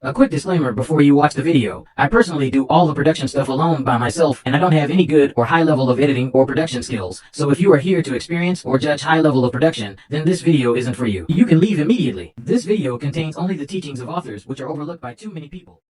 A quick disclaimer before you watch the video. I personally do all the production stuff alone by myself, and I don't have any good or high level of editing or production skills. So if you are here to experience or judge high level of production, then this video isn't for you. You can leave immediately. This video contains only the teachings of authors which are overlooked by too many people.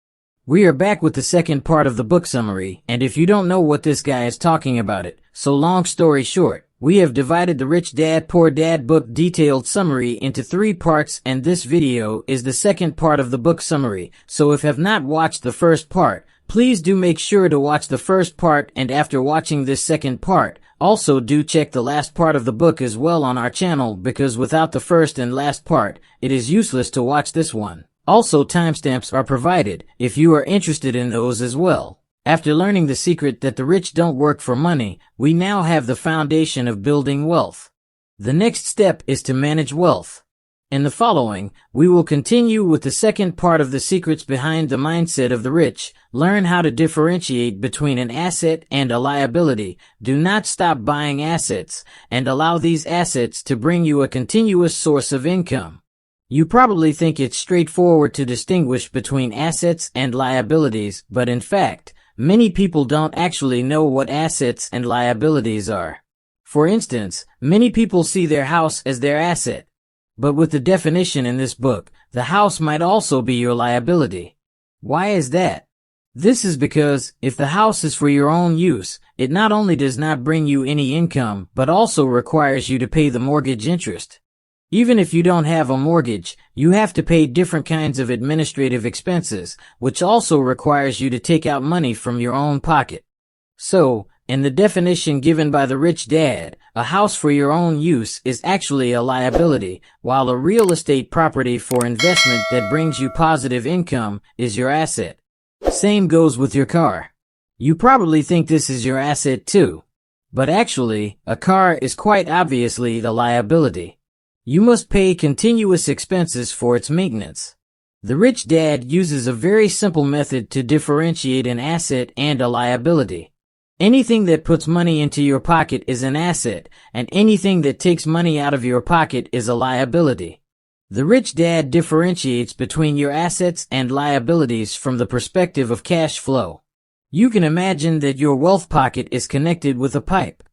We are back with the second part of the book summary, and if you don't know what this guy is talking about it, so long story short, we have divided the Rich Dad Poor Dad book detailed summary into 3 parts, and this video is the second part of the book summary. So if you have not watched the first part, please do make sure to watch the first part, and after watching this second part, also do check the last part of the book as well on our channel, because without the first and last part, it is useless to watch this one. Also, timestamps are provided if you are interested in those as well. After learning the secret that the rich don't work for money, we now have the foundation of building wealth. The next step is to manage wealth. In the following, we will continue with the second part of the secrets behind the mindset of the rich. Learn how to differentiate between an asset and a liability. Do not stop buying assets, and allow these assets to bring you a continuous source of income. You probably think it's straightforward to distinguish between assets and liabilities, but in fact, many people don't actually know what assets and liabilities are. For instance, many people see their house as their asset. But with the definition in this book, the house might also be your liability. Why is that? This is because, if the house is for your own use, it not only does not bring you any income, but also requires you to pay the mortgage interest. Even if you don't have a mortgage, you have to pay different kinds of administrative expenses, which also requires you to take out money from your own pocket. So, in the definition given by the rich dad, a house for your own use is actually a liability, while a real estate property for investment that brings you positive income is your asset. Same goes with your car. You probably think this is your asset too. But actually, a car is quite obviously the liability. You must pay continuous expenses for its maintenance. The rich dad uses a very simple method to differentiate an asset and a liability. Anything that puts money into your pocket is an asset, and anything that takes money out of your pocket is a liability. The rich dad differentiates between your assets and liabilities from the perspective of cash flow. You can imagine that your wealth pocket is connected with a pipe.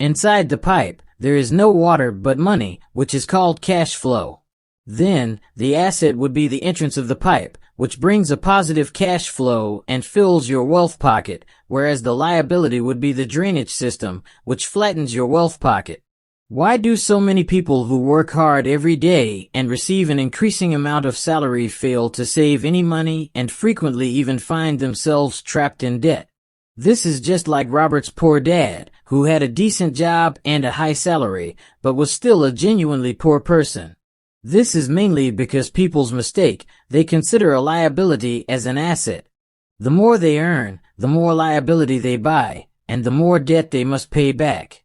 Inside the pipe, there is no water but money, which is called cash flow. Then, the asset would be the entrance of the pipe, which brings a positive cash flow and fills your wealth pocket, whereas the liability would be the drainage system, which flattens your wealth pocket. Why do so many people who work hard every day and receive an increasing amount of salary fail to save any money and frequently even find themselves trapped in debt? This is just like Robert's poor dad, who had a decent job and a high salary, but was still a genuinely poor person. This is mainly because people's mistake, they consider a liability as an asset. The more they earn, the more liability they buy, and the more debt they must pay back.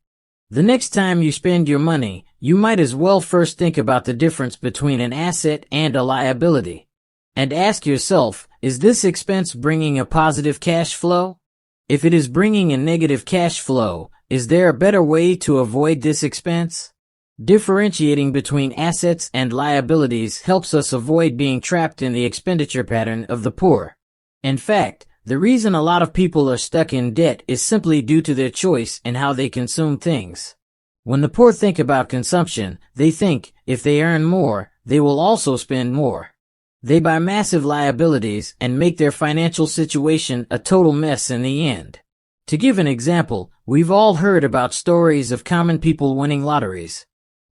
The next time you spend your money, you might as well first think about the difference between an asset and a liability. And ask yourself, is this expense bringing a positive cash flow? If it is bringing a negative cash flow, is there a better way to avoid this expense? Differentiating between assets and liabilities helps us avoid being trapped in the expenditure pattern of the poor. In fact, the reason a lot of people are stuck in debt is simply due to their choice in how they consume things. When the poor think about consumption, they think, if they earn more, they will also spend more. They buy massive liabilities and make their financial situation a total mess in the end. To give an example, we've all heard about stories of common people winning lotteries.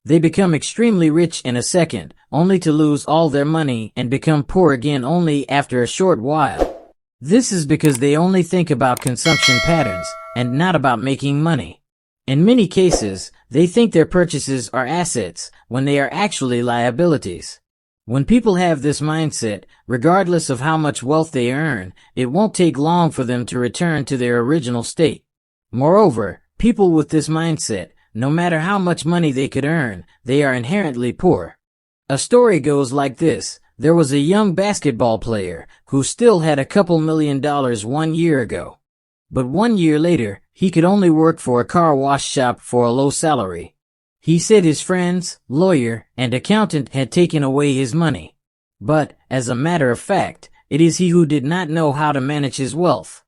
They become extremely rich in a second, only to lose all their money and become poor again only after a short while. This is because they only think about consumption patterns and not about making money. In many cases, they think their purchases are assets when they are actually liabilities. When people have this mindset, regardless of how much wealth they earn, it won't take long for them to return to their original state. Moreover, people with this mindset, no matter how much money they could earn, they are inherently poor. A story goes like this. There was a young basketball player who still had a couple $1 million 1 year ago. But 1 year later, he could only work for a car wash shop for a low salary. He said his friends, lawyer, and accountant had taken away his money. But, as a matter of fact, it is he who did not know how to manage his wealth.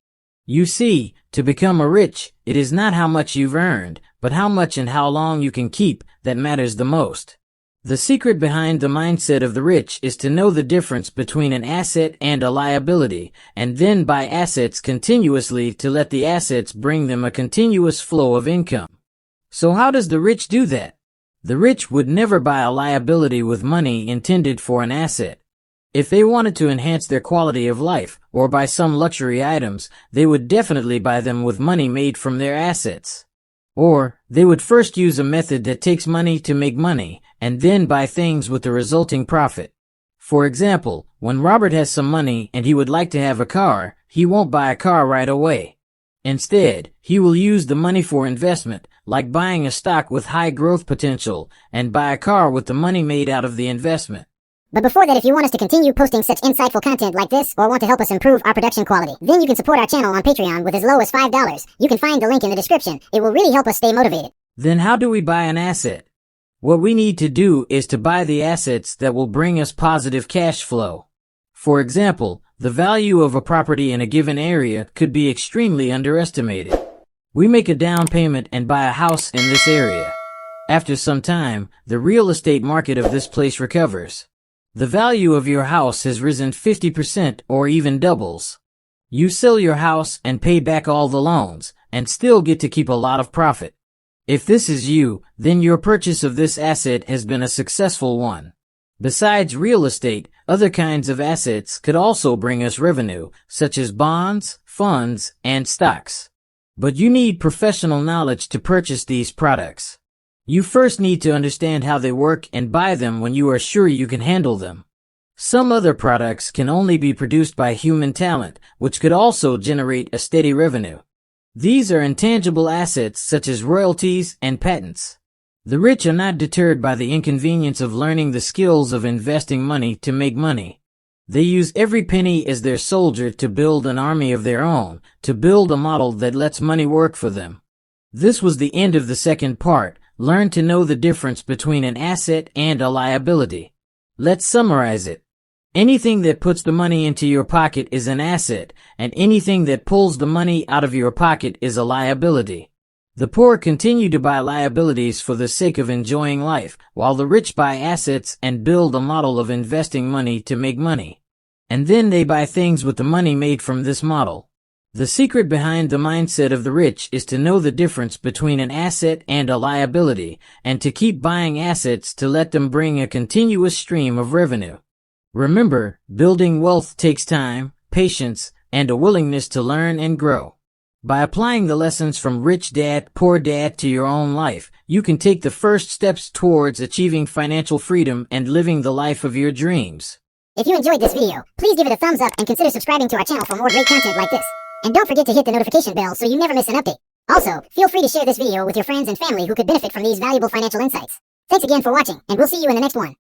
You see, to become a rich, it is not how much you've earned, but how much and how long you can keep that matters the most. The secret behind the mindset of the rich is to know the difference between an asset and a liability, and then buy assets continuously to let the assets bring them a continuous flow of income. So how does the rich do that? The rich would never buy a liability with money intended for an asset. If they wanted to enhance their quality of life or buy some luxury items, they would definitely buy them with money made from their assets. Or, they would first use a method that takes money to make money, and then buy things with the resulting profit. For example, when Robert has some money and he would like to have a car, he won't buy a car right away. Instead, he will use the money for investment, like buying a stock with high growth potential, and buy a car with the money made out of the investment. But before that, if you want us to continue posting such insightful content like this, or want to help us improve our production quality, then you can support our channel on Patreon with as low as $5. You can find the link in the description. It will really help us stay motivated. Then how do we buy an asset? What we need to do is to buy the assets that will bring us positive cash flow. For example, the value of a property in a given area could be extremely underestimated. We make a down payment and buy a house in this area. After some time, the real estate market of this place recovers. The value of your house has risen 50% or even doubles. You sell your house and pay back all the loans, and still get to keep a lot of profit. If this is you, then your purchase of this asset has been a successful one. Besides real estate, other kinds of assets could also bring us revenue, such as bonds, funds, and stocks. But you need professional knowledge to purchase these products. You first need to understand how they work and buy them when you are sure you can handle them. Some other products can only be produced by human talent, which could also generate a steady revenue. These are intangible assets such as royalties and patents. The rich are not deterred by the inconvenience of learning the skills of investing money to make money. They use every penny as their soldier to build an army of their own, to build a model that lets money work for them. This was the end of the second part. Learn to know the difference between an asset and a liability. Let's summarize it. Anything that puts the money into your pocket is an asset, and anything that pulls the money out of your pocket is a liability. The poor continue to buy liabilities for the sake of enjoying life, while the rich buy assets and build a model of investing money to make money. And then they buy things with the money made from this model. The secret behind the mindset of the rich is to know the difference between an asset and a liability, and to keep buying assets to let them bring a continuous stream of revenue. Remember, building wealth takes time, patience, and a willingness to learn and grow. By applying the lessons from Rich Dad, Poor Dad to your own life, you can take the first steps towards achieving financial freedom and living the life of your dreams. If you enjoyed this video, please give it a thumbs up and consider subscribing to our channel for more great content like this. And don't forget to hit the notification bell so you never miss an update. Also, feel free to share this video with your friends and family who could benefit from these valuable financial insights. Thanks again for watching, and we'll see you in the next one.